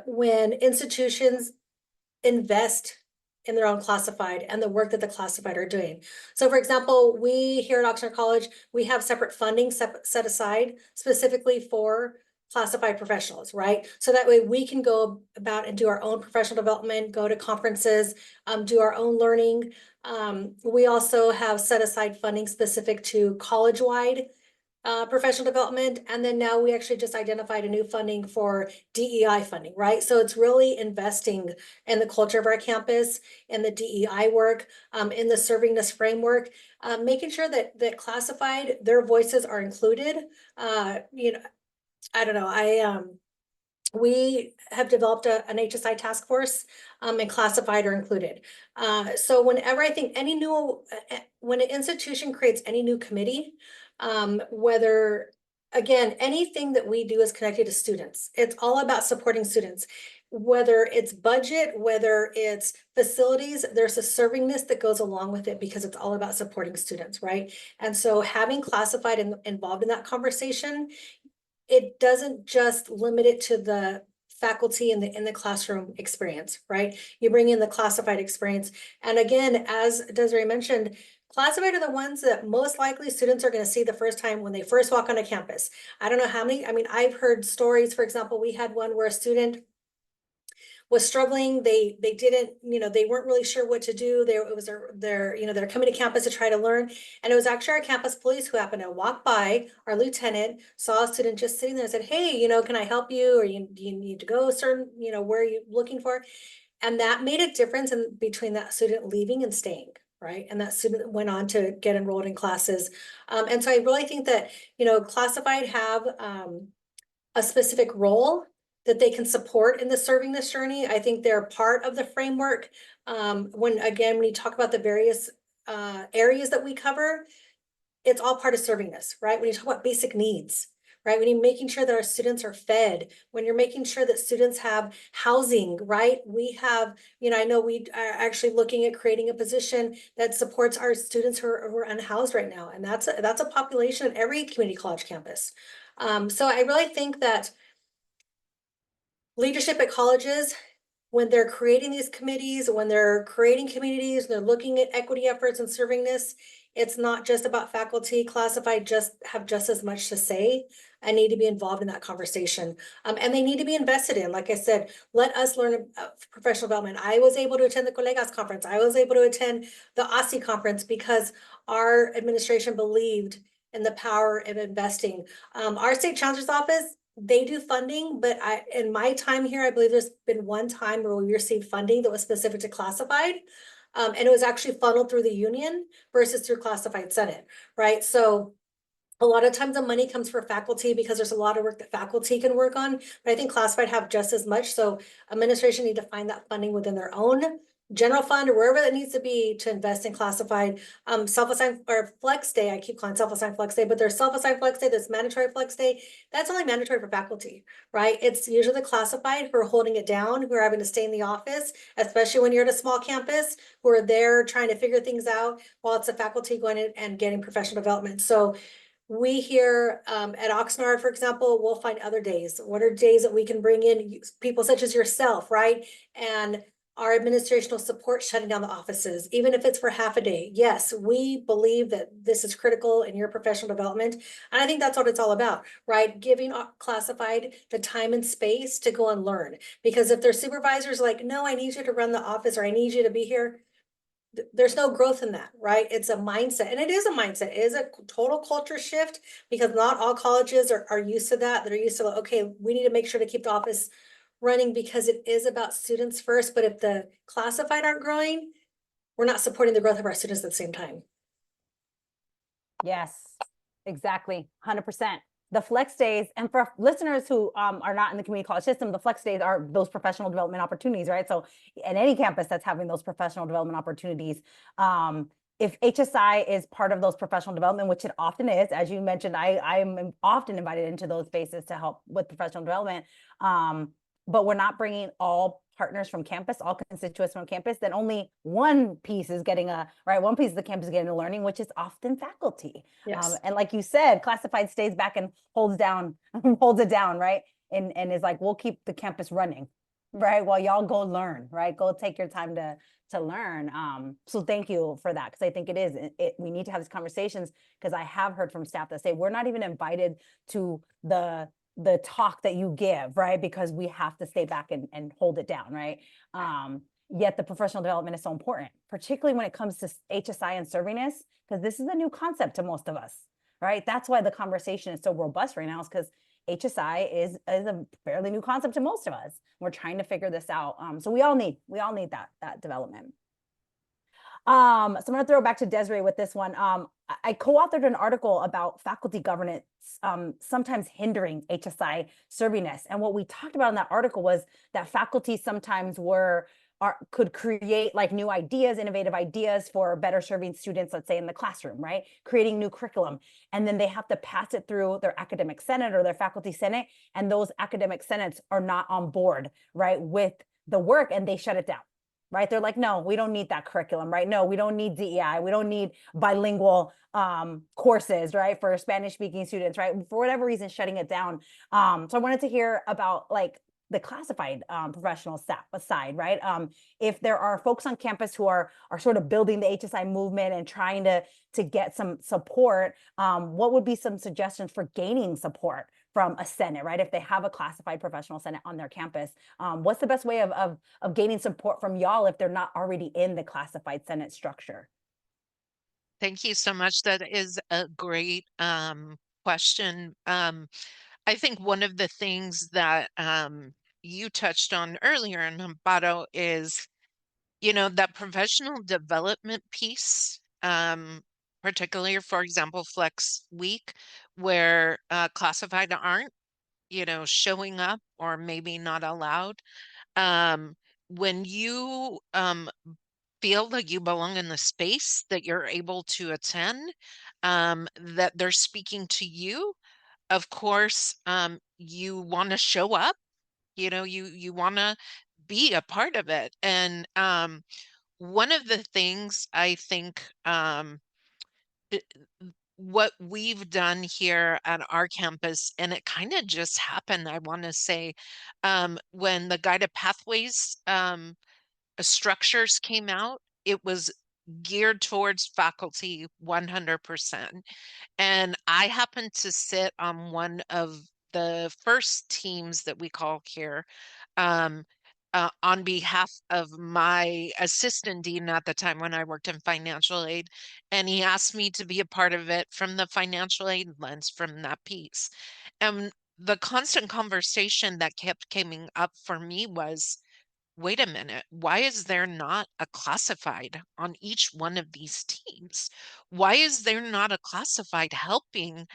when institutions invest in their own classified and the work that the classified are doing. So for example, we here at Oxnard College, we have separate funding set aside specifically for classified professionals, right? So that way we can go about and do our own professional development, go to conferences, do our own learning. We also have set aside funding specific to college-wide professional development. And then now we actually just identified a new funding for DEI funding, right? So it's really investing in the culture of our campus, in the DEI work, in the servingness framework, making sure that classified, their voices are included. I don't know, we have developed an HSI task force, and classified are included. So whenever I think when an institution creates any new committee, whether, again, anything that we do is connected to students. It's all about supporting students, whether it's budget, whether it's facilities, there's a servingness that goes along with it because it's all about supporting students, right? And so having classified involved in that conversation, it doesn't just limit it to the faculty in the classroom experience, right? You bring in the classified experience. And again, as Desiree mentioned, classified are the ones that most likely students are going to see the first time when they first walk on a campus. I don't know how many, I've heard stories, for example, we had one where a student was struggling. They didn't, they weren't really sure what to do. They're coming to campus to try to learn. And it was actually our campus police who happened to walk by, our lieutenant, saw a student just sitting there and said, hey, can I help you? Or do you need to go certain, where are you looking for? And that made a difference between that student leaving and staying. Right. And that student went on to get enrolled in classes. And so I really think that, classified have a specific role that they can support in the servingness journey. I think they're part of the framework. When you talk about the various areas that we cover, it's all part of servingness, right? When you talk about basic needs, right? When you're making sure that our students are fed, when you're making sure that students have housing, right? We have, I know we are actually looking at creating a position that supports our students who are unhoused right now. And that's a population at every community college campus. So I really think that leadership at colleges, when they're creating these committees, when they're creating communities, they're looking at equity efforts and servingness, it's not just about faculty. Classified have just as much to say and need to be involved in that conversation. And they need to be invested in. Like I said, let us learn professional development. I was able to attend the Colegas conference. I was able to attend the OSCE conference because our administration believed in the power of investing. Our state chancellor's office, they do funding, but in my time here, I believe there's been one time where we received funding that was specific to classified. And it was actually funneled through the union versus through classified senate, right? So a lot of times the money comes for faculty because there's a lot of work that faculty can work on, but I think classified have just as much. So administration need to find that funding within their own general fund or wherever that needs to be to invest in classified. Self-assigned or flex day, I keep calling self-assigned flex day, but there's self-assigned flex day, there's mandatory flex day. That's only mandatory for faculty, right? It's usually the classified who are holding it down, who are having to stay in the office, especially when you're at a small campus, who are there trying to figure things out while it's the faculty going in and getting professional development. So We here at Oxnard, for example, we'll find other days. What are days that we can bring in people such as yourself, right? And our administrational support shutting down the offices, even if it's for half a day. Yes, we believe that this is critical in your professional development. And I think that's what it's all about, right? Giving classified the time and space to go and learn. Because if their supervisor's like, no, I need you to run the office or I need you to be here, there's no growth in that, right? It's a mindset, and it is a mindset. It is a total culture shift because not all colleges are used to that. They're used to like, okay, we need to make sure to keep the office running because it is about students first. But if the classified aren't growing, we're not supporting the growth of our students at the same time. Yes, exactly. 100%. The flex days, and for listeners who are not in the community college system, the flex days are those professional development opportunities, right? So at any campus that's having those professional development opportunities, if HSI is part of those professional development, which it often is, as you mentioned, I am often invited into those spaces to help with professional development. But we're not bringing all partners from campus, all constituents from campus, then only one piece is getting one piece of the campus is getting a learning, which is often faculty. Yes. And like you said, classified stays back and holds it down, right? And is like, we'll keep the campus running, right? While y'all go learn, right? Go take your time to learn. So thank you for that, because I think we need to have these conversations, because I have heard from staff that say we're not even invited to the talk that you give, right? Because we have to stay back and hold it down, right? Yet the professional development is so important, particularly when it comes to HSI and servingness, because this is a new concept to most of us, right? That's why the conversation is so robust right now, is because HSI is a fairly new concept to most of us. We're trying to figure this out. So we all need that development. So I'm going to throw it back to Desiree with this one. I co-authored an article about faculty governance sometimes hindering HSI servingness. And what we talked about in that article was that faculty sometimes could create like new ideas, innovative ideas for better serving students, let's say in the classroom, right? Creating new curriculum. And then they have to pass it through their academic senate or their faculty senate. And those academic senates are not on board, right, with the work, and they shut it down. Right? They're like, no, we don't need that curriculum, right? No, we don't need DEI. We don't need bilingual courses, right? For Spanish speaking students, right? For whatever reason, shutting it down. So I wanted to hear about like the classified professional staff aside, right? If there are folks on campus who are sort of building the HSI movement and trying to get some support, what would be some suggestions for gaining support from a senate, right? If they have a classified professional senate on their campus, what's the best way of gaining support from y'all if they're not already in the classified senate structure? Thank you so much. That is a great question. I think one of the things that you touched on earlier in Amparo is, that professional development piece, particularly, for example, Flex Week, where classified aren't, showing up or maybe not allowed. When you feel like you belong in the space that you're able to attend, that they're speaking to you, of course, you want to show up, you want to be a part of it. And one of the things I think what we've done here at our campus, and it kind of just happened, I want to say, when the guided pathways structures came out, it was geared towards faculty 100%. And I happened to sit on one of the first teams that we call here, um, on behalf of my assistant dean at the time when I worked in financial aid. And he asked me to be a part of it from the financial aid lens, from that piece. And the constant conversation that kept coming up for me was, wait a minute, why is there not a classified on each one of these teams? Why is there not a classified helping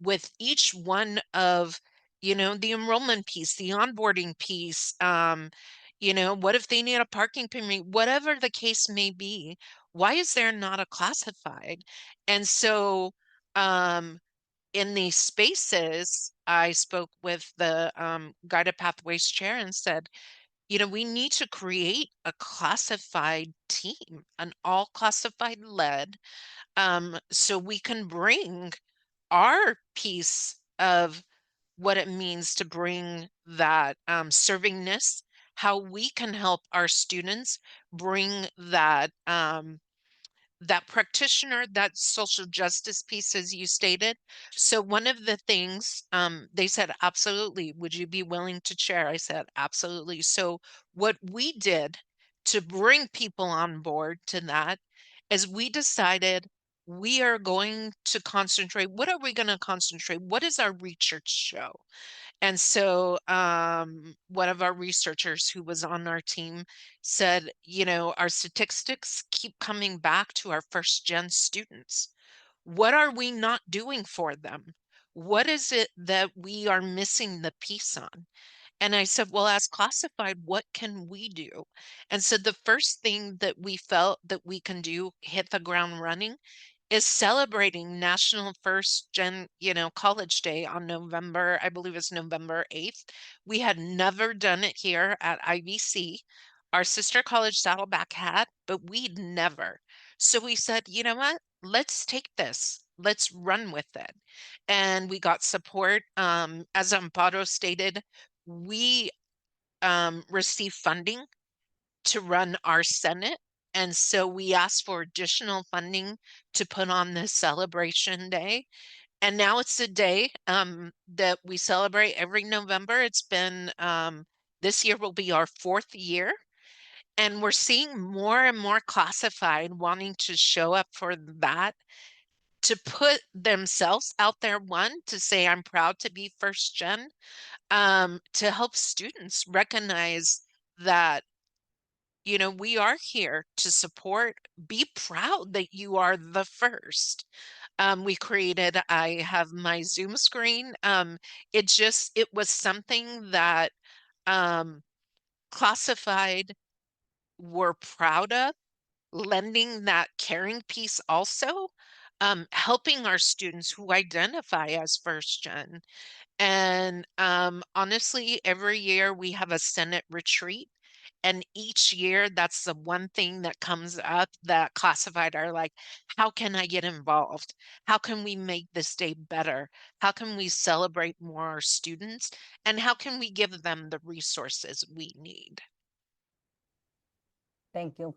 with each one of, the enrollment piece, the onboarding piece, what if they need a parking permit, whatever the case may be, why is there not a classified? And so, in these spaces, I spoke with the guided pathways chair and said, we need to create a classified team, an all classified led, so we can bring our piece of what it means to bring that servingness, how we can help our students bring that practitioner, that social justice piece, as you stated. So one of the things they said, absolutely, would you be willing to chair? I said, absolutely. So what we did to bring people on board to that is we decided we are going to concentrate. What are we going to concentrate? What does our research show? And so one of our researchers who was on our team said, you know, our statistics keep coming back to our first gen students. What are we not doing for them? What is it that we are missing the piece on? And I said, well, as classified, what can we do? And so the first thing that we felt that we can do, hit the ground running, is celebrating National First Gen, College Day on November, I believe it's November 8th. We had never done it here at IVC. Our sister college Saddleback had, but we'd never. So we said, you know what? Let's take this. Let's run with it. And we got support. As Amparo stated, we received funding to run our Senate. And so we asked for additional funding to put on this celebration day. And now it's a day that we celebrate every November. It's been, this year will be our 4th year. And we're seeing more and more classified wanting to show up for that, to put themselves out there, one, to say, I'm proud to be first gen, to help students recognize that we are here to support. Be proud that you are the first. I have my Zoom screen. It was something that classified were proud of, lending that caring piece also, helping our students who identify as first gen. And honestly, every year we have a Senate retreat. And each year, that's the one thing that comes up that classified are like, how can I get involved? How can we make this day better? How can we celebrate more our students? And how can we give them the resources we need? Thank you.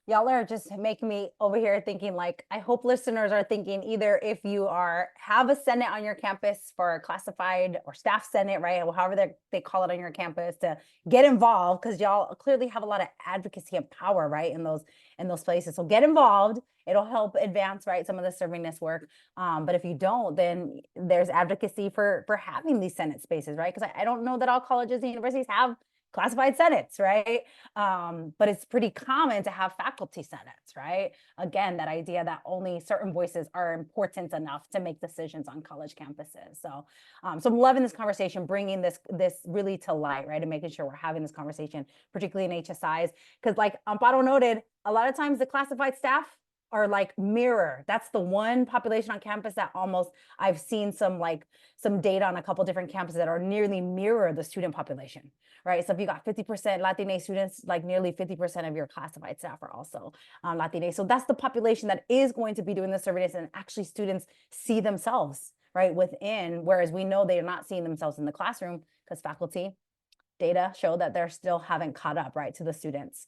Y'all are just making me over here thinking, like, I hope listeners are thinking, either if you have a Senate on your campus for classified or staff Senate, right? Or however they call it on your campus, to get involved, because y'all clearly have a lot of advocacy and power, right? In those places. So get involved. It'll help advance, right, some of the servingness work. But if you don't, then there's advocacy for having these Senate spaces, right? Because I don't know that all colleges and universities have classified senates, right? But it's pretty common to have faculty senates, right? Again, that idea that only certain voices are important enough to make decisions on college campuses. So I'm loving this conversation, bringing this really to light, right? And making sure we're having this conversation, particularly in HSIs, because like Amparo noted, a lot of times the classified staff are like mirror. That's the one population on campus that almost, I've seen some data on a couple different campuses that are nearly mirror the student population, right? So if you got 50% Latina students, like nearly 50% of your classified staff are also Latina. So that's the population that is going to be doing the surveys, and actually students see themselves, right, within, whereas we know they're not seeing themselves in the classroom because faculty data show that they're still haven't caught up, right, to the students.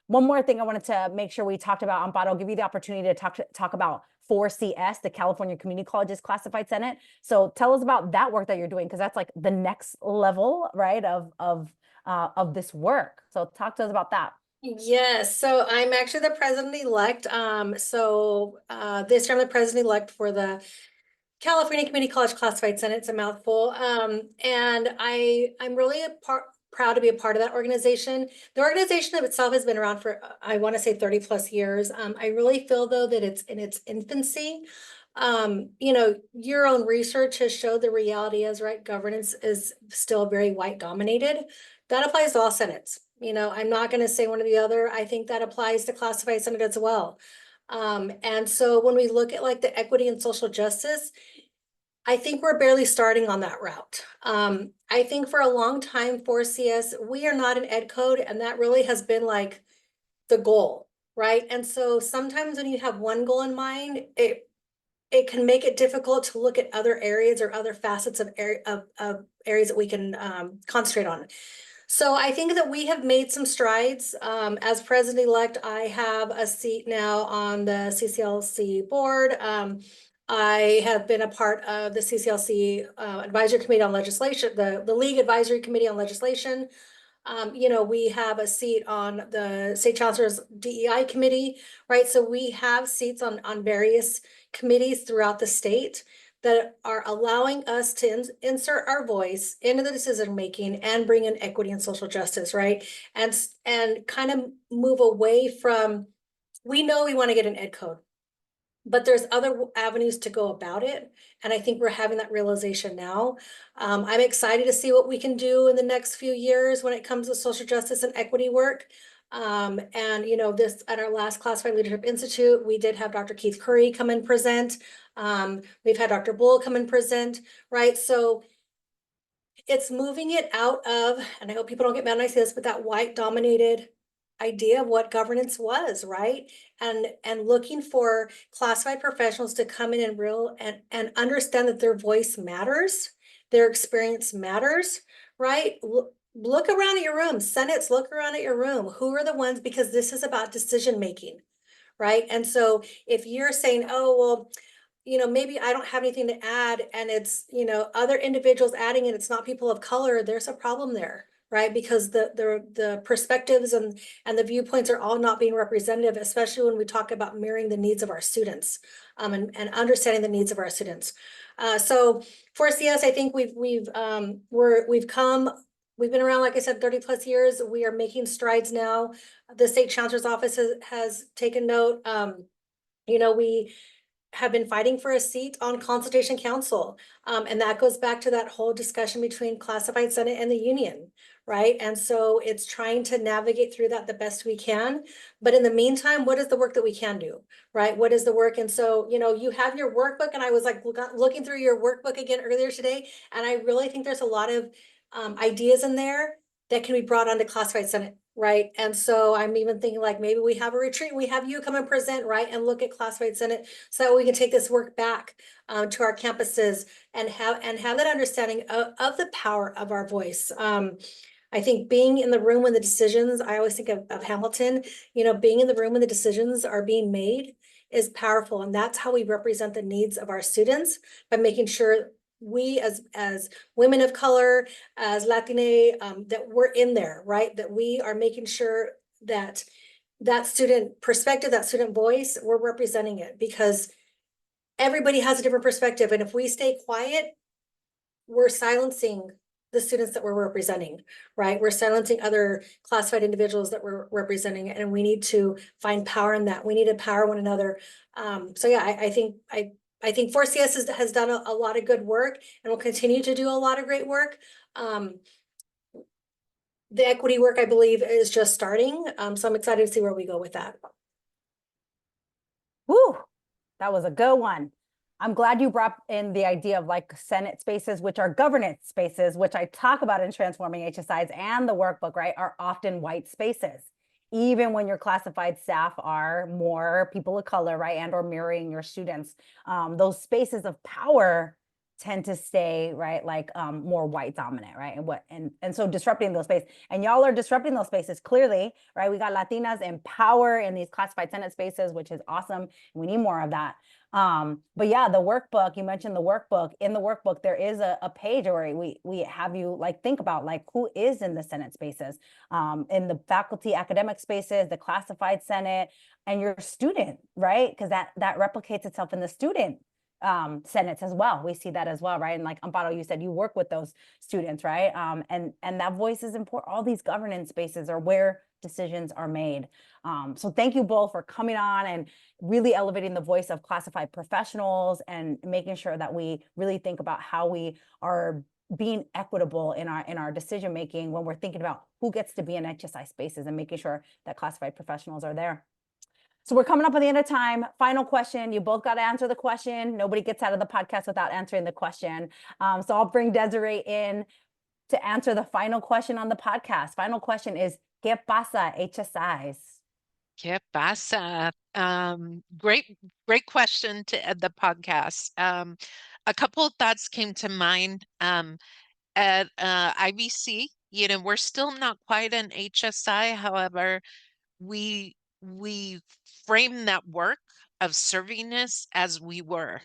One more thing I wanted to make sure we talked about, Amparo, I'll give you the opportunity to talk about 4CS, the California Community Colleges Classified Senate. So tell us about that work that you're doing, because that's like the next level, right, of this work. So talk to us about that. Yes, so I'm actually the president-elect. This year I'm the president-elect for the California Community College Classified Senate. It's a mouthful. And I'm really proud to be a part of that organization. The organization of itself has been around for, I want to say 30 plus years. I really feel though that it's in its infancy. Your own research has showed the reality is, right, governance is still very white dominated. That applies to all senates. I'm not going to say one or the other. I think that applies to classified senate as well. And so when we look at like the equity and social justice, I think we're barely starting on that route. I think for a long time, 4CS, we are not an ed code, and that really has been like the goal, right? And so sometimes when you have one goal in mind, it can make it difficult to look at other areas or other facets of areas that we can concentrate on. So I think that we have made some strides. As president-elect, I have a seat now on the CCLC board. I have been a part of the CCLC Advisory Committee on Legislation, the League Advisory Committee on Legislation. We have a seat on the State Chancellor's DEI Committee, right? So we have seats on various committees throughout the state that are allowing us to insert our voice into the decision-making and bring in equity and social justice, right? And kind of move away from, we know we want to get an ed code, but there's other avenues to go about it. And I think we're having that realization now. I'm excited to see what we can do in the next few years when it comes to social justice and equity work. This at our last Classified Leadership Institute, we did have Dr. Keith Curry come and present. We've had Dr. Bull come and present, right? So it's moving it out of, and I hope people don't get mad when I say this, but that white dominated idea of what governance was, right? And looking for classified professionals to come in and understand that their voice matters, their experience matters, right? Look around at your room, Senates, look around at your room. Who are the ones, because this is about decision making, right? And so if you're saying, oh, well, maybe I don't have anything to add, and it's, other individuals adding, and it's not people of color, there's a problem there, right? Because the perspectives and the viewpoints are all not being representative, especially when we talk about mirroring the needs of our students, and understanding the needs of our students. So for CS, I think we've been around, like I said, 30 plus years. We are making strides now. The State Chancellor's Office has taken note. We have been fighting for a seat on Consultation Council. And that goes back to that whole discussion between Classified Senate and the union, right? And so it's trying to navigate through that the best we can. But in the meantime, what is the work that we can do, right? What is the work? And so, you have your workbook, and I was like looking through your workbook again earlier today. And I really think there's a lot of ideas in there that can be brought onto Classified Senate, right? And so I'm even thinking like maybe we have a retreat, we have you come and present, right? And look at Classified Senate so that we can take this work back to our campuses and have that understanding of the power of our voice. I think being in the room when the decisions, I always think of Hamilton, being in the room when the decisions are being made is powerful. And that's how we represent the needs of our students, by making sure we as women of color, as Latine, that we're in there, right? That we are making sure that student perspective, that student voice, we're representing it, because everybody has a different perspective. And if we stay quiet, we're silencing the students that we're representing, right? We're silencing other classified individuals that we're representing, and we need to find power in that. We need to empower one another. So yeah, I think 4CS has done a lot of good work and will continue to do a lot of great work. The equity work, I believe, is just starting. So I'm excited to see where we go with that. Woo, that was a good one. I'm glad you brought in the idea of like Senate spaces, which are governance spaces, which I talk about in Transforming HSIs, and the workbook, right, are often white spaces. Even when your classified staff are more people of color, right, and or mirroring your students, those spaces of power tend to stay, right, like more white dominant, right? And so disrupting those spaces, and y'all are disrupting those spaces clearly, right? We got Latinas in power in these classified Senate spaces, which is awesome. We need more of that. But yeah, the workbook, you mentioned the workbook. In the workbook, there is a page where we have you like think about like who is in the Senate spaces, in the faculty academic spaces, the classified Senate, and your student, right? Because that replicates itself in the student senates as well. We see that as well, right? And like Amparo, you said you work with those students, right? And that voice is important. All these governance spaces are where decisions are made. So thank you both for coming on and really elevating the voice of classified professionals and making sure that we really think about how we are being equitable in our decision making when we're thinking about who gets to be in HSI spaces, and making sure that classified professionals are there. So we're coming up at the end of time. Final question. You both got to answer the question. Nobody gets out of the podcast without answering the question. So I'll bring Desiree in to answer the final question on the podcast. Final question is, ¿Qué pasa, HSIs? ¿Qué pasa? Great question to end the podcast. A couple of thoughts came to mind. At IBC, we're still not quite an HSI. However, we frame that work of servingness as we were,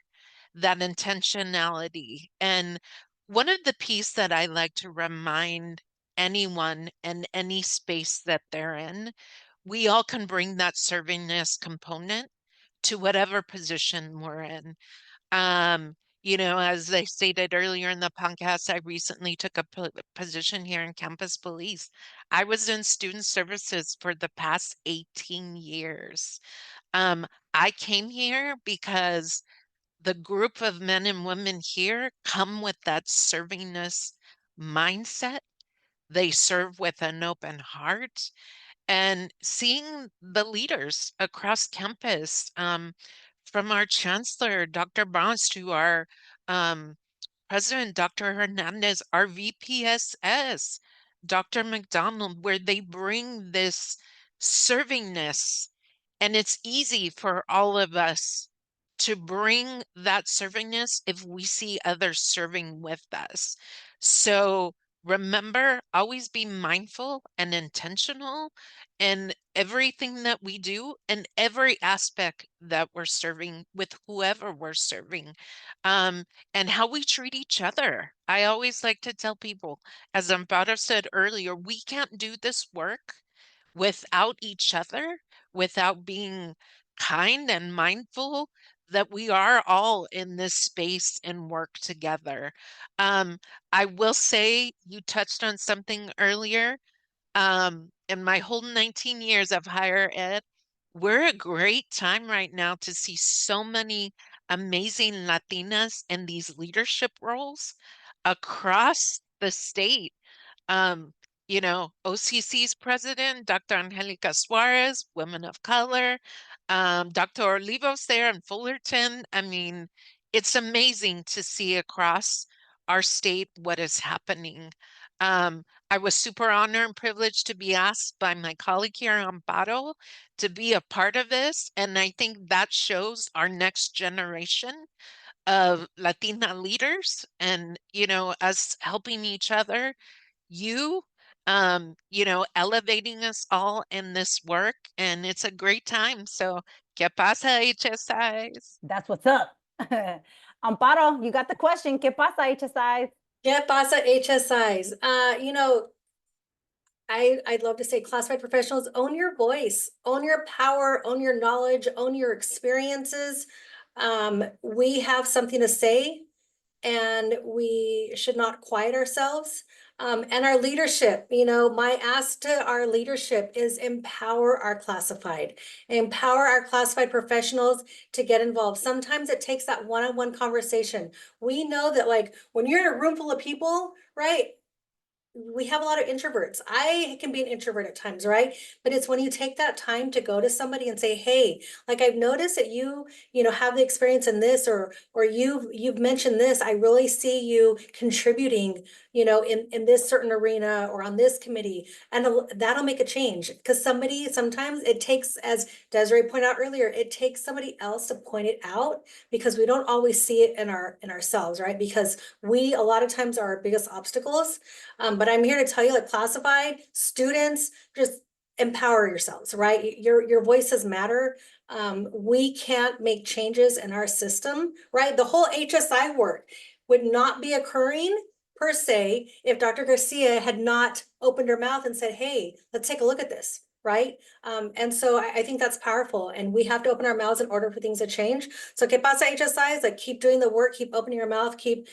that intentionality. And one of the piece that I like to remind anyone in any space that they're in, we all can bring that servingness component to whatever position we're in. As I stated earlier in the podcast, I recently took a position here in campus police. I was in student services for the past 18 years. I came here because the group of men and women here come with that servingness mindset. They serve with an open heart, and seeing the leaders across campus, from our chancellor, Dr. Barnes, to our um, president, Dr. Hernandez, our VPSS, Dr. McDonald, where they bring this servingness. And it's easy for all of us to bring that servingness if we see others serving with us. So remember, always be mindful and intentional in everything that we do and every aspect that we're serving with whoever we're serving, and how we treat each other. I always like to tell people, as Amparo said earlier, we can't do this work without each other, without being kind and mindful that we are all in this space and work together. Um, I will say you touched on something earlier. In my whole 19 years of higher ed, we're a great time right now to see so many amazing Latinas in these leadership roles across the state. Um, OCC's president, Dr. Angelica Suarez, women of color, Dr. Olivos there in Fullerton. I mean, it's amazing to see across our state what is happening. I was super honored and privileged to be asked by my colleague here, Amparo, to be a part of this. And I think that shows our next generation of Latina leaders and, us helping each other, you, elevating us all in this work. And it's a great time. So, ¿qué pasa, HSIs? That's what's up. Amparo, you got the question. ¿Qué pasa, HSIs? Yeah, Pasa HSIs. I'd love to say classified professionals, own your voice, own your power, own your knowledge, own your experiences. We have something to say, and we should not quiet ourselves. And our leadership, my ask to our leadership is empower our classified professionals to get involved. Sometimes it takes that one-on-one conversation. We know that, like, when you're in a room full of people, right? We have a lot of introverts. I can be an introvert at times, right? But it's when you take that time to go to somebody and say, hey, like, I've noticed that you have the experience in this, or you've mentioned this. I really see you contributing, in this certain arena or on this committee. And that'll make a change, because sometimes it takes, as Desiree pointed out earlier, it takes somebody else to point it out, because we don't always see it in ourselves, right? Because we, a lot of times, are our biggest obstacles. But I'm here to tell you, like, classified students, just empower yourselves, right? Your voices matter. We can't make changes in our system, right? The whole HSI work would not be occurring per se if Dr. Garcia had not opened her mouth and said, hey, let's take a look at this, right? And so I think that's powerful, and we have to open our mouths in order for things to change. So ¿qué pasa, HSIs? Like, keep doing the work, keep opening your mouth, keep,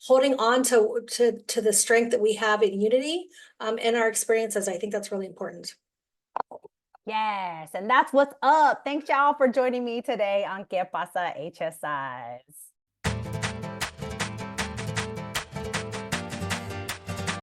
holding on to the strength that we have in unity, and our experiences. I think that's really important. Yes, and that's what's up. Thanks, y'all, for joining me today on ¿Qué pasa, HSIs?